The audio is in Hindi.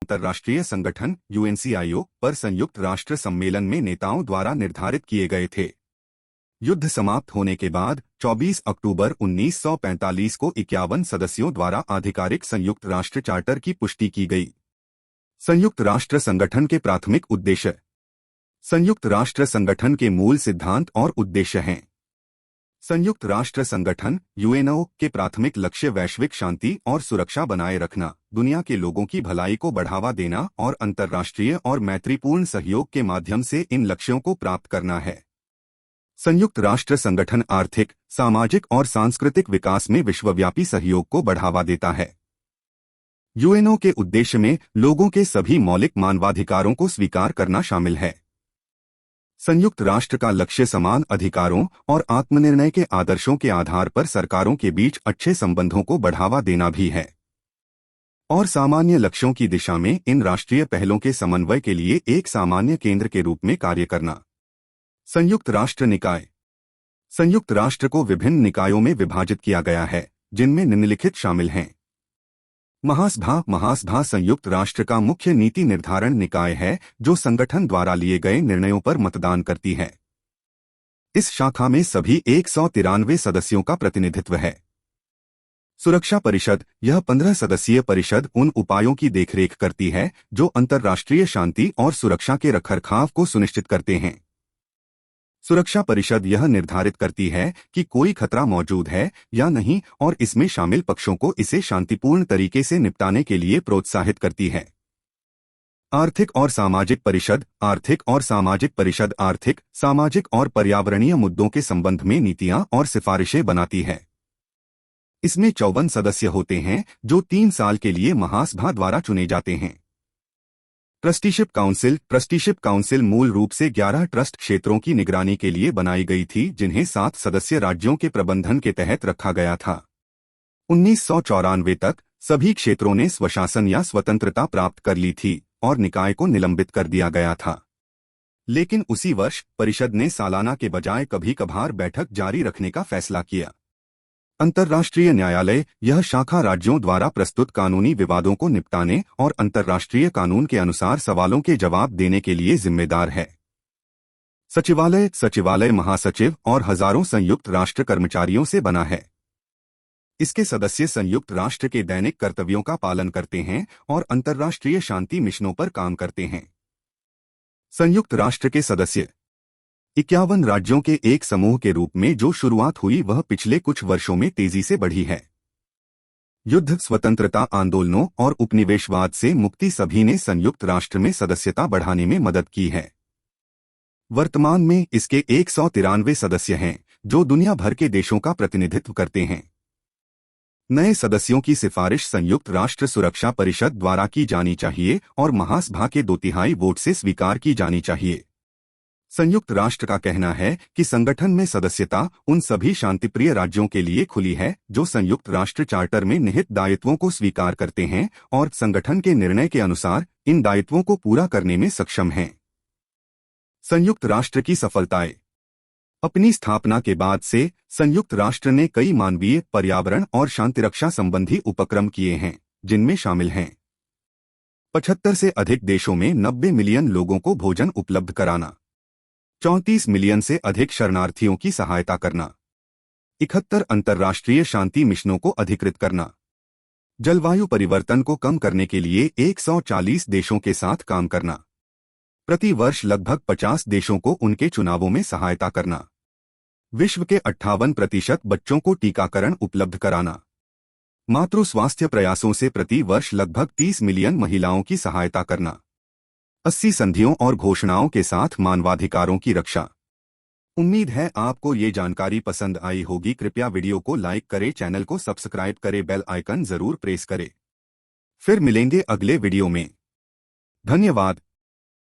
अंतर्राष्ट्रीय संगठन UNCIO पर संयुक्त राष्ट्र सम्मेलन में नेताओं द्वारा निर्धारित किए गए थे। युद्ध समाप्त होने के बाद 24 अक्टूबर 1945 को 51 सदस्यों द्वारा आधिकारिक संयुक्त राष्ट्र चार्टर की पुष्टि की गई। संयुक्त राष्ट्र संगठन के प्राथमिक उद्देश्य। संयुक्त राष्ट्र संगठन के मूल सिद्धांत और उद्देश्य हैं। संयुक्त राष्ट्र संगठन UNO के प्राथमिक लक्ष्य वैश्विक शांति और सुरक्षा बनाए रखना, दुनिया के लोगों की भलाई को बढ़ावा देना और अंतर्राष्ट्रीय और मैत्रीपूर्ण सहयोग के माध्यम से इन लक्ष्यों को प्राप्त करना है। संयुक्त राष्ट्र संगठन आर्थिक, सामाजिक और सांस्कृतिक विकास में विश्वव्यापी सहयोग को बढ़ावा देता है। UNO के उद्देश्य में लोगों के सभी मौलिक मानवाधिकारों को स्वीकार करना शामिल है। संयुक्त राष्ट्र का लक्ष्य समान अधिकारों और आत्मनिर्णय के आदर्शों के आधार पर सरकारों के बीच अच्छे संबंधों को बढ़ावा देना भी है और सामान्य लक्ष्यों की दिशा में इन राष्ट्रीय पहलों के समन्वय के लिए एक सामान्य केंद्र के रूप में कार्य करना। संयुक्त राष्ट्र निकाय। संयुक्त राष्ट्र को विभिन्न निकायों में विभाजित किया गया है, जिनमें निम्नलिखित शामिल हैं। महासभा संयुक्त राष्ट्र का मुख्य नीति निर्धारण निकाय है जो संगठन द्वारा लिए गए निर्णयों पर मतदान करती है। इस शाखा में सभी 193 सदस्यों का प्रतिनिधित्व है। सुरक्षा परिषद। यह 15 सदस्यीय परिषद उन उपायों की देखरेख करती है जो अंतर्राष्ट्रीय शांति और सुरक्षा के रखरखाव को सुनिश्चित करते हैं। सुरक्षा परिषद यह निर्धारित करती है कि कोई खतरा मौजूद है या नहीं और इसमें शामिल पक्षों को इसे शांतिपूर्ण तरीके से निपटाने के लिए प्रोत्साहित करती है। आर्थिक और सामाजिक परिषद। आर्थिक और सामाजिक परिषद आर्थिक, सामाजिक और पर्यावरणीय मुद्दों के संबंध में नीतियां और सिफारिशें बनाती है। इसमें 54 सदस्य होते हैं जो 3 साल के लिए महासभा द्वारा चुने जाते हैं। Trusteeship council. ट्रस्टीशिप काउंसिल मूल रूप से 11 ट्रस्ट क्षेत्रों की निगरानी के लिए बनाई गई थी जिन्हें 7 सदस्य राज्यों के प्रबंधन के तहत रखा गया था। 1994 तक सभी क्षेत्रों ने स्वशासन या स्वतंत्रता प्राप्त कर ली थी और निकाय को निलंबित कर दिया गया था। लेकिन उसी वर्ष परिषद ने सालाना के बजाय कभी कभार बैठक जारी रखने का फैसला किया। अंतर्राष्ट्रीय न्यायालय। यह शाखा राज्यों द्वारा प्रस्तुत कानूनी विवादों को निपटाने और अंतर्राष्ट्रीय कानून के अनुसार सवालों के जवाब देने के लिए जिम्मेदार है। सचिवालय। सचिवालय महासचिव और हजारों संयुक्त राष्ट्र कर्मचारियों से बना है। इसके सदस्य संयुक्त राष्ट्र के दैनिक कर्तव्यों का पालन करते हैं और अंतर्राष्ट्रीय शांति मिशनों पर काम करते हैं। संयुक्त राष्ट्र के सदस्य 51 राज्यों के एक समूह के रूप में जो शुरुआत हुई वह पिछले कुछ वर्षों में तेजी से बढ़ी है। युद्ध, स्वतंत्रता आंदोलनों और उपनिवेशवाद से मुक्ति सभी ने संयुक्त राष्ट्र में सदस्यता बढ़ाने में मदद की है। वर्तमान में इसके 193 सदस्य हैं जो दुनिया भर के देशों का प्रतिनिधित्व करते हैं। नए सदस्यों की सिफारिश संयुक्त राष्ट्र सुरक्षा परिषद द्वारा की जानी चाहिए और महासभा के 2/3 वोट से स्वीकार की जानी चाहिए। संयुक्त राष्ट्र का कहना है कि संगठन में सदस्यता उन सभी शांतिप्रिय राज्यों के लिए खुली है जो संयुक्त राष्ट्र चार्टर में निहित दायित्वों को स्वीकार करते हैं और संगठन के निर्णय के अनुसार इन दायित्वों को पूरा करने में सक्षम हैं। संयुक्त राष्ट्र की सफलताएं। अपनी स्थापना के बाद से संयुक्त राष्ट्र ने कई मानवीय, पर्यावरण और शांतिरक्षा संबंधी उपक्रम किए हैं जिनमें शामिल हैं 75 से अधिक देशों में 90 मिलियन लोगों को भोजन उपलब्ध कराना, 34 मिलियन से अधिक शरणार्थियों की सहायता करना, 71 अंतर्राष्ट्रीय शांति मिशनों को अधिकृत करना, जलवायु परिवर्तन को कम करने के लिए 140 देशों के साथ काम करना, प्रति वर्ष लगभग 50 देशों को उनके चुनावों में सहायता करना, विश्व के 58% बच्चों को टीकाकरण उपलब्ध कराना, मातृ स्वास्थ्य प्रयासों से प्रति वर्ष लगभग 30 मिलियन महिलाओं की सहायता करना, 80 संधियों और घोषणाओं के साथ मानवाधिकारों की रक्षा। उम्मीद है आपको ये जानकारी पसंद आई होगी। कृपया वीडियो को लाइक करें, चैनल को सब्सक्राइब करें, बेल आइकन जरूर प्रेस करें। फिर मिलेंगे अगले वीडियो में। धन्यवाद।